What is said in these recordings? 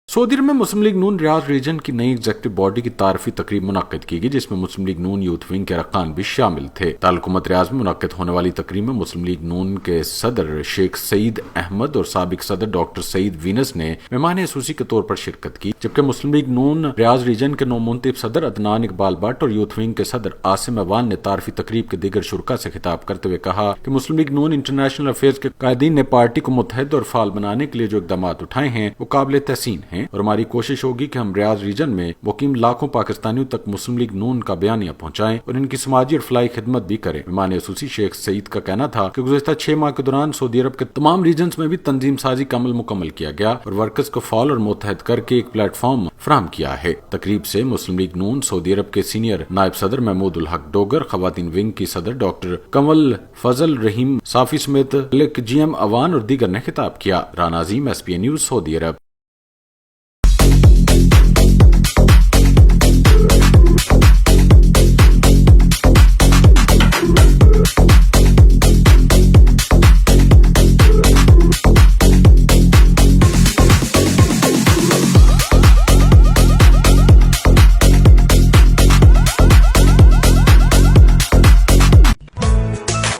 Saudi अरब में मुस्लिम league नून रियाज reason की नई एग्जेक्टिव बॉडी की तारफी तकरीब मुनक्किद की गई, जिसमें मुस्लिम लीग नून यूथ विंग के अरकान भी शामिल थे। दारुल रियाज में मुनक्किद होने वाली तकरीब में मुस्लिम लीग नून के सदर शेख सईद अहमद और साबिक सदर डॉक्टर सईद वीनस ने मेहमान खसूसी के तौर पर शिरकत की, जबकि मुस्लिम लीग नून रियाज रीजन के नौमुंतब सदर अदनान इकबाल भट्ट और यूथ विंग के सदर आसिम अवान ने तारफी तकरीब के दीगर शुरका से खिताब करते हुए कहा कि मुस्लिम लीग नून इंटरनेशनल अफेयर्स के कायदीन ने पार्टी को मुत्तहद और फाल बनाने के लिए जो इकदाम उठाए हैं वो काबिल तहसीन हैं और हमारी कोशिश होगी कि हम रियाज रीजन में मुकीम लाखों पाकिस्तानियों तक मुस्लिम लीग नून का बयानिया पहुंचाएं और इनकी समाजी और फलाई खिदमत भी करें। मेहमान खसूसी शेख सईद का कहना था कि गुज़श्ता 6 माह के दौरान सऊदी अरब के तमाम रीजन में भी तंजीम साजी का अमल मुकम्मल किया गया और वर्कर्स को फाल और मुत्तहद करके एक प्लेटफॉर्म फराहम किया है। तकरीब से मुस्लिम लीग नून सऊदी अरब के सीनियर नायब सदर महमूद उल हक डोगर, खवातीन विंग की सदर डॉक्टर कंवल फजल रहीम साफी समेत GM अवान और दीगर ने खिताब किया। Rana Azeem, SPA news, Saudi अरब।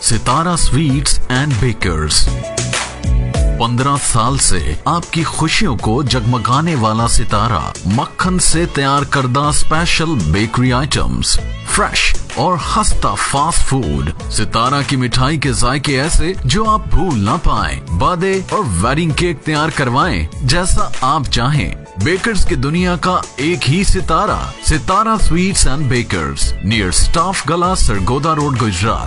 सितारा स्वीट्स एंड बेकर्स 15 साल से आपकी खुशियों को जगमगाने वाला सितारा मक्खन से तैयार करदा स्पेशल बेकरी आइटम्स, फ्रेश और खस्ता फास्ट फूड। सितारा की मिठाई के जायके ऐसे जो आप भूल ना पाएं। बर्थडे और वेडिंग केक तैयार करवाएं जैसा आप चाहें। बेकर्स की दुनिया का एक ही सितारा, Sitara sweets and bakers, near staff गला, सरगोदा रोड, गुजरात।